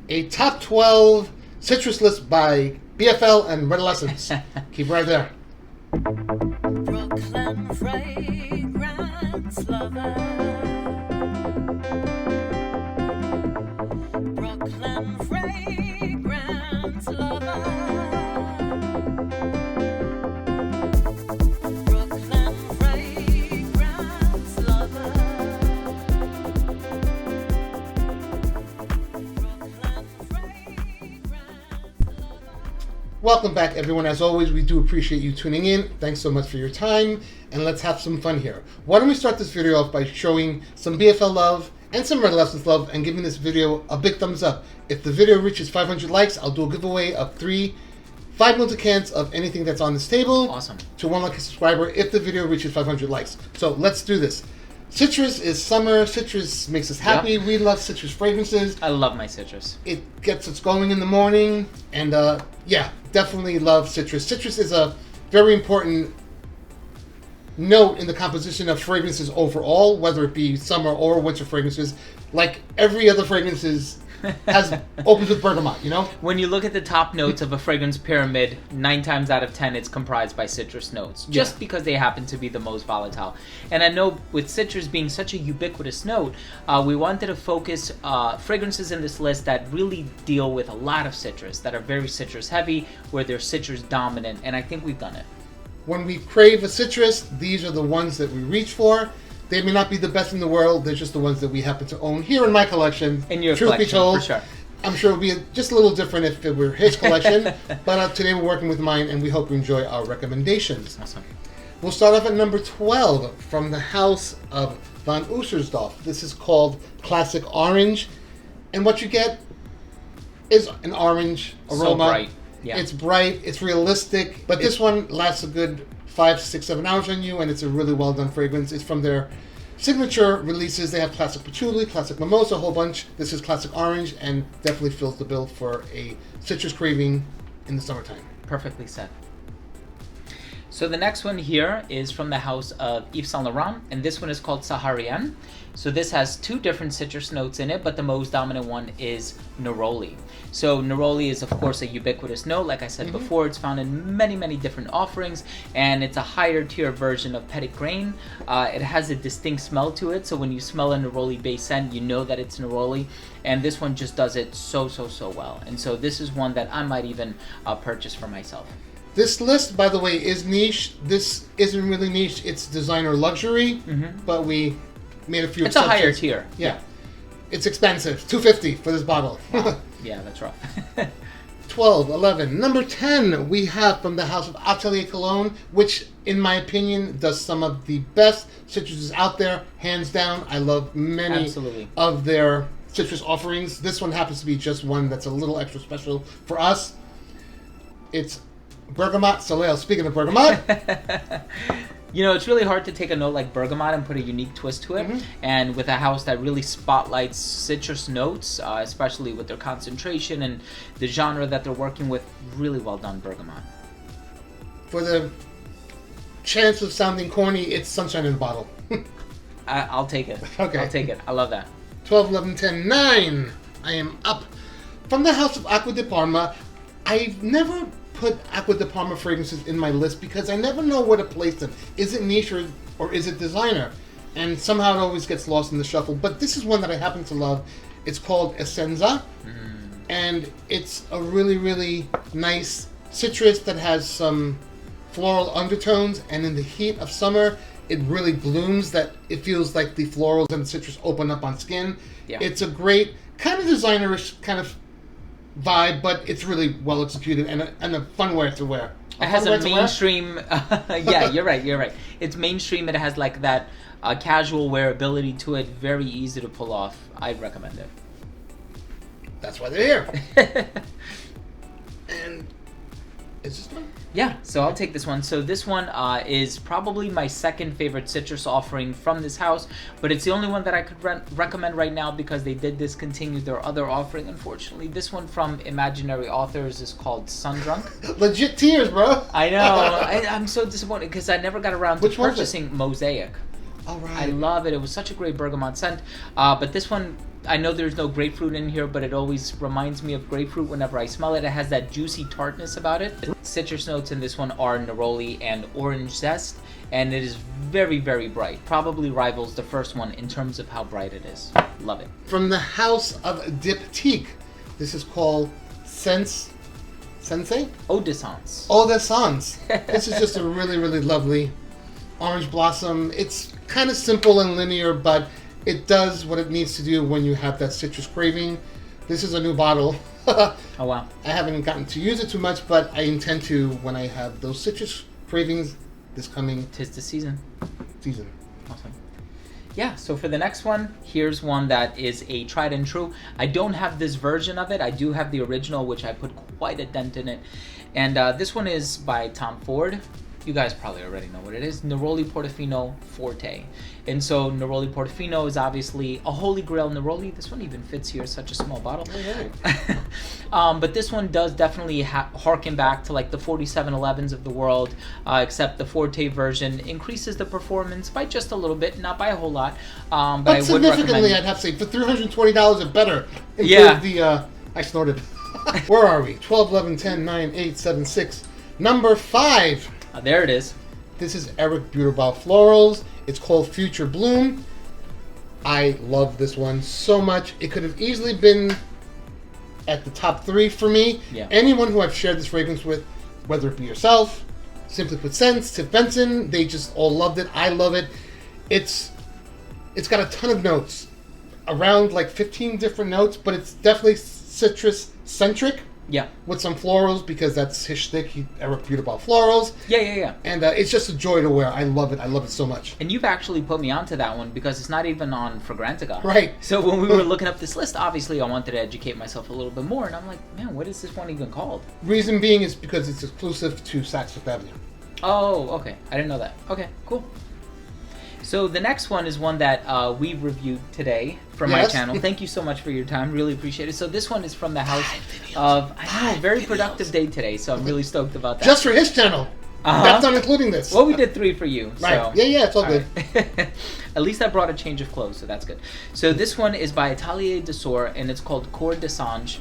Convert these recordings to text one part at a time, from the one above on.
a top 12 citrus list by BFL and Redolescence. Keep right there. Brooklyn fragrance lover. Brooklyn fragrance lover. Brooklyn fragrance lover. Brooklyn fragrance lover. Welcome back, everyone. As always, we do appreciate you tuning in. Thanks so much for your time, and let's have some fun here. Why don't we start this video off by showing some BFL love and some Redolescence love and giving this video a big thumbs up. If the video reaches 500 likes, I'll do a giveaway of 3 5-ml cans of anything that's on this table. Awesome. To one lucky subscriber if the video reaches 500 likes. So let's do this. Citrus is summer. Citrus makes us happy. Yep. We love citrus fragrances. I love my citrus. It gets us going in the morning, and yeah, definitely love citrus. Citrus is a very important note in the composition of fragrances overall, whether it be summer or winter fragrances. Like every other fragrances opens with bergamot, you know? When you look at the top notes of a fragrance pyramid, 9 times out of 10 it's comprised by citrus notes, just because they happen to be the most volatile. And I know with citrus being such a ubiquitous note, we wanted to focus fragrances in this list that really deal with a lot of citrus, that are very citrus heavy, where they're citrus dominant, and I think we've done it. When we crave a citrus, these are the ones that we reach for. They may not be the best in the world. They're just the ones that we happen to own here in my collection. In your Truth collection, be told, for sure. I'm sure it would be just a little different if it were his collection. But today we're working with mine, and we hope you enjoy our recommendations. Awesome. We'll start off at number 12 from the house of Van Oestersdorf. This is called Classic Orange. And what you get is an orange aroma. So bright. Yeah. It's bright, it's realistic, but this one lasts a good 5, 6, 7 hours on you, and it's a really well done fragrance. It's from their signature releases. They have Classic Patchouli, Classic Mimosa, a whole bunch. This is Classic Orange, and definitely fills the bill for a citrus craving in the summertime. Perfectly said. So the next one here is from the house of Yves Saint Laurent, and this one is called Saharian. So this has 2 different citrus notes in it, but the most dominant one is neroli. So neroli is of course a ubiquitous note. Like I said before, it's found in many, many different offerings, and it's a higher tier version of petit grain. It has a distinct smell to it, so when you smell a neroli base scent, you know that it's neroli, and this one just does it so well. And so this is one that I might even purchase for myself. This list, by the way, is niche. This isn't really niche. It's designer luxury, but we made a few It's a exceptions. higher tier. Yeah. It's expensive. $250 for this bottle. Wow. Yeah, that's rough. 12, 11. Number 10, we have from the house of Atelier Cologne, which, in my opinion, does some of the best citruses out there. Hands down, I love many Absolutely. of their citrus offerings. This one happens to be just one that's a little extra special for us. It's Bergamot Soleil. Speaking of bergamot, You know, it's really hard to take a note like bergamot and put a unique twist to it. And with a house that really spotlights citrus notes, especially with their concentration and the genre that they're working with, really well done bergamot. for the chance of sounding corny, it's sunshine in a bottle. I'll take it. Okay. I'll take it. I love that. 12, 11, 10, 9. I am up. From the house of Acqua di Parma, I've never put Acqua di Parma fragrances in my list because I never know where to place them. Is it niche or is it designer? And somehow it always gets lost in the shuffle. But this is one that I happen to love. It's called Essenza. And it's a really, really nice citrus that has some floral undertones. And in the heat of summer, it really blooms that it feels like the florals and the citrus open up on skin. Yeah. It's a great, kind of designerish kind of vibe, but it's really well executed and a fun wear to wear. It has a mainstream... yeah, you're right. It's mainstream. It has like that casual wearability to it. Very easy to pull off. I'd recommend it. That's why they're here. And is this one? Yeah, so I'll take this one. So this one is probably my second favorite citrus offering from this house, but it's the only one that I could recommend right now because they did discontinue their other offering, unfortunately. This one from Imaginary Authors is called Sundrunk. Legit tears, bro. I know. I'm so disappointed because I never got around to purchasing Mosaic. All right. I love it. It was such a great bergamot scent. But this one I know there's no grapefruit in here, but it always reminds me of grapefruit whenever I smell it. It has that juicy tartness about it. Citrus notes in this one are neroli and orange zest, and it is very, very bright. Probably rivals the first one in terms of how bright it is. Love it. From the house of Diptyque, this is called Sensei? Eau d'essence. Eau d'essence. This is just a really, really lovely orange blossom. It's kind of simple and linear, but it does what it needs to do when you have that citrus craving. This is a new bottle. Oh, wow. I haven't gotten to use it too much, but I intend to when I have those citrus cravings this coming 'Tis the season. season. Awesome. Yeah, so for the next one, here's one that is a tried and true. I don't have this version of it. I do have the original, which I put quite a dent in it. And this one is by Tom Ford. You guys probably already know what it is. Neroli Portofino Forte. And so Neroli Portofino is obviously a holy grail Neroli. This one even fits here, such a small bottle. But this one does definitely harken back to like the 4711s of the world, except the Forte version increases the performance by just a little bit, not by a whole lot. But I would significantly, recommend... I'd have to say, for $320 or better, improve Yeah. the, I snorted. Where are we? 12, 11, 10, 9, 8, 7, 6. Number 5. there it is. This is Eric Buterbau Florals. It's called Future Bloom. I love this one so much. It could have easily been at the top 3 for me. Yeah. Anyone who I've shared this fragrance with, whether it be yourself, Simply Put Scents, Tiff Benson, they just all loved it. I love it. It's got a ton of notes. Around like 15 different notes, but it's definitely citrus-centric. Yeah. With some florals, because that's his shtick. Eric Buterbau Florals. Yeah. And it's just a joy to wear. I love it. I love it so much. And you've actually put me onto that one because it's not even on Fragrantica. Right. So when we were looking up this list, obviously I wanted to educate myself a little bit more, and I'm like, man, what is this one even called? Reason being is because it's exclusive to Saks Fifth Avenue. Oh, okay. I didn't know that. Okay, cool. So the next one is one that we reviewed today from my Yes. channel. Thank you so much for your time. Really appreciate it. So this one is from the house of... I know, very productive day today, so I'm really stoked about that. Just for his channel. That's not including this. Well, we did 3 for you. Right. So. Yeah, it's all good. Right. At least I brought a change of clothes, so that's good. So this one is by Atelier d'Azur, and it's called Cour d'Ange.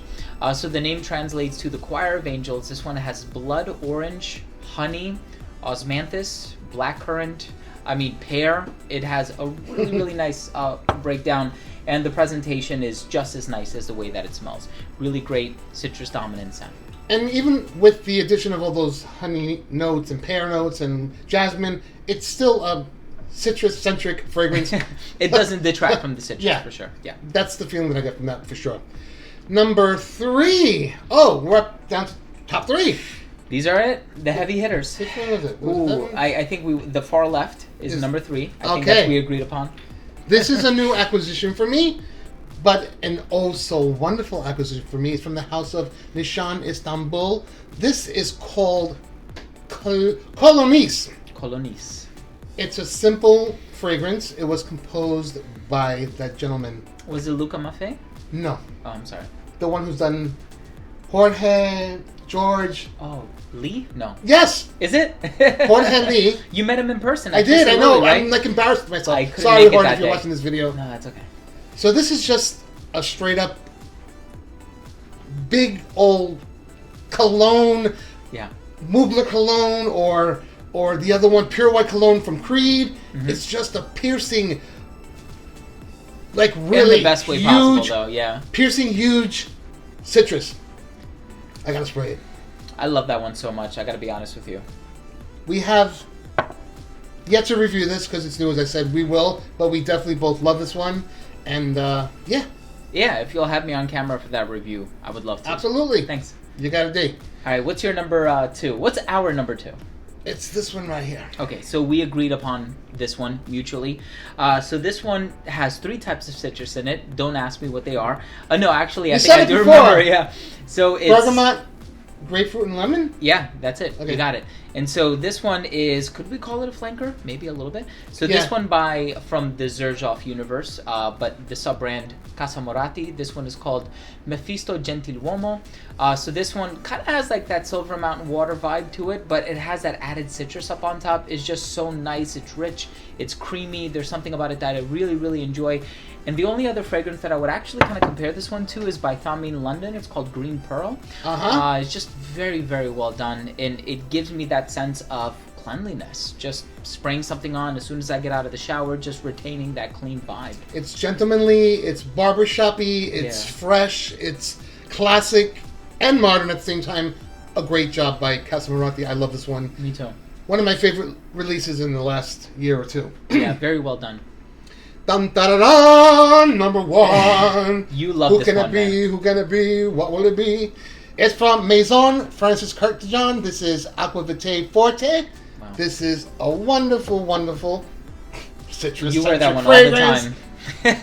So the name translates to the Choir of Angels. This one has blood orange, honey, osmanthus, blackcurrant, pear. It has a really, really nice breakdown, and the presentation is just as nice as the way that it smells. Really great citrus dominant scent. And even with the addition of all those honey notes and pear notes and jasmine, it's still a citrus-centric fragrance. It doesn't detract from the citrus, Yeah. for sure. Yeah. That's the feeling that I get from that, for sure. Number 3. Oh, we're up down to top 3. These are it, the heavy hitters. Which one was it? Was Ooh, that one? I think the far left is number 3. I think Okay. that's we agreed upon. This is a new acquisition for me, but an oh so wonderful acquisition for me. It's from the house of Nishan Istanbul. This is called Colonis. Colonis. It's a simple fragrance. It was composed by that gentleman. Was it Luca Maffei? No, Oh, I'm sorry. the one who's done Jorge, George. Oh, Lee? No. Yes, Is it? Jorge Lee. You met him in person. I did. I know. Really, right? I'm like embarrassed with myself. I couldn't Sorry, make it Jorge, that if you're day. watching this video. No, that's okay. So this is just a straight up big old cologne, Yeah. Mugler cologne, or the other one, Pure White cologne from Creed. Mm-hmm. It's just a piercing, like really in the best way huge, possible, though. Yeah. piercing huge citrus. I gotta spray it. I love that one so much. I got to be honest with you. We have yet to review this because it's new, as I said. We will, but we definitely both love this one, and yeah, Yeah, if you'll have me on camera for that review, I would love to. absolutely. Thanks. You got a date. All right, what's your number 2? What's our number 2? It's this one right here. Okay, so we agreed upon this one mutually. So this one has 3 types of citrus in it. Don't ask me what they are. No, actually, I You think said I it do before. remember. Yeah. So it's Bergamot, grapefruit, and lemon. yeah, that's it. Okay. You got it. And so this one is, could we call it a flanker? Maybe a little bit. So Yeah. this one from the Xerjoff universe, but the sub-brand Casa Morati. This one is called Mephisto Gentiluomo. So this one kind of has like that Silver Mountain water vibe to it, but it has that added citrus up on top. It's just so nice. It's rich. It's creamy. There's something about it that I really, really enjoy. And the only other fragrance that I would actually kind of compare this one to is by Thameen London. It's called Green Pearl. It's just very, very well done, and it gives me that sense of cleanliness. Just spraying something on as soon as I get out of the shower, just retaining that clean vibe. It's gentlemanly, it's barbershoppy, it's fresh, it's classic and modern at the same time. A great job by Casa Morati. I love this one. Me too. One of my favorite releases in the last year or two. Yeah, very well done. Dun, da, da, da, number one. You love Who this can one, it be? man. Who can it be? What will it be? It's from Maison Francis Cartagon. This is Aqua Vitae Forte. Wow. This is a wonderful, wonderful citrus. You wear that one fragrance. all the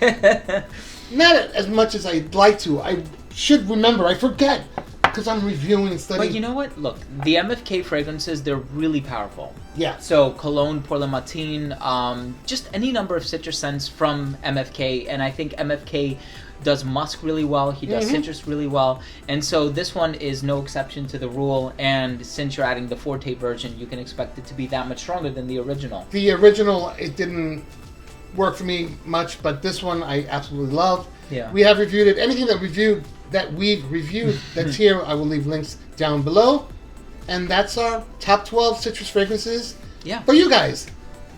time. Not as much as I'd like to. I should remember. I forget because I'm reviewing and studying. But you know what? Look, the MFK fragrances, they're really powerful. Yeah. So Cologne, Pour le Matin, just any number of citrus scents from MFK, and I think MFK does musk really well. He does citrus really well, and so this one is no exception to the rule. And since you're adding the Forte version, you can expect it to be that much stronger than the original. The original, it didn't work for me much, but this one I absolutely love. Yeah. We have reviewed it. Anything that we've reviewed that's here, I will leave links down below. And that's our top 12 citrus fragrances for you guys.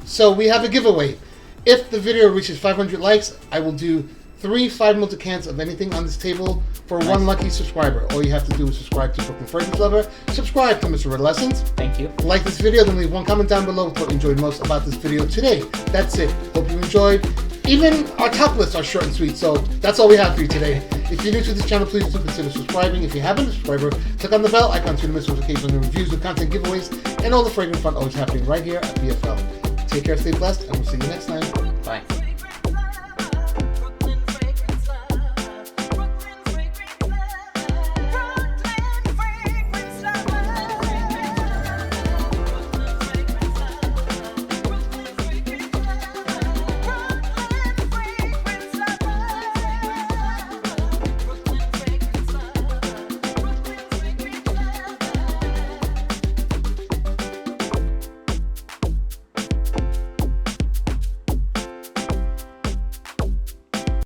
So we have a giveaway. If the video reaches 500 likes, I will do 3 5-ml cans of anything on this table for one lucky subscriber. All you have to do is subscribe to Brooklyn Fragrance Lover, subscribe to Mr. Red Lessons, Thank you. like this video, then leave one comment down below with what you enjoyed most about this video today. That's it. Hope you enjoyed. Even our top lists are short and sweet, so that's all we have for you today. If you're new to this channel, please do consider subscribing. If you haven't subscribed, click on the bell icon to miss notifications on reviews and content giveaways and all the fragrance fun always happening right here at BFL. Take care, stay blessed, and we'll see you next time. Bye.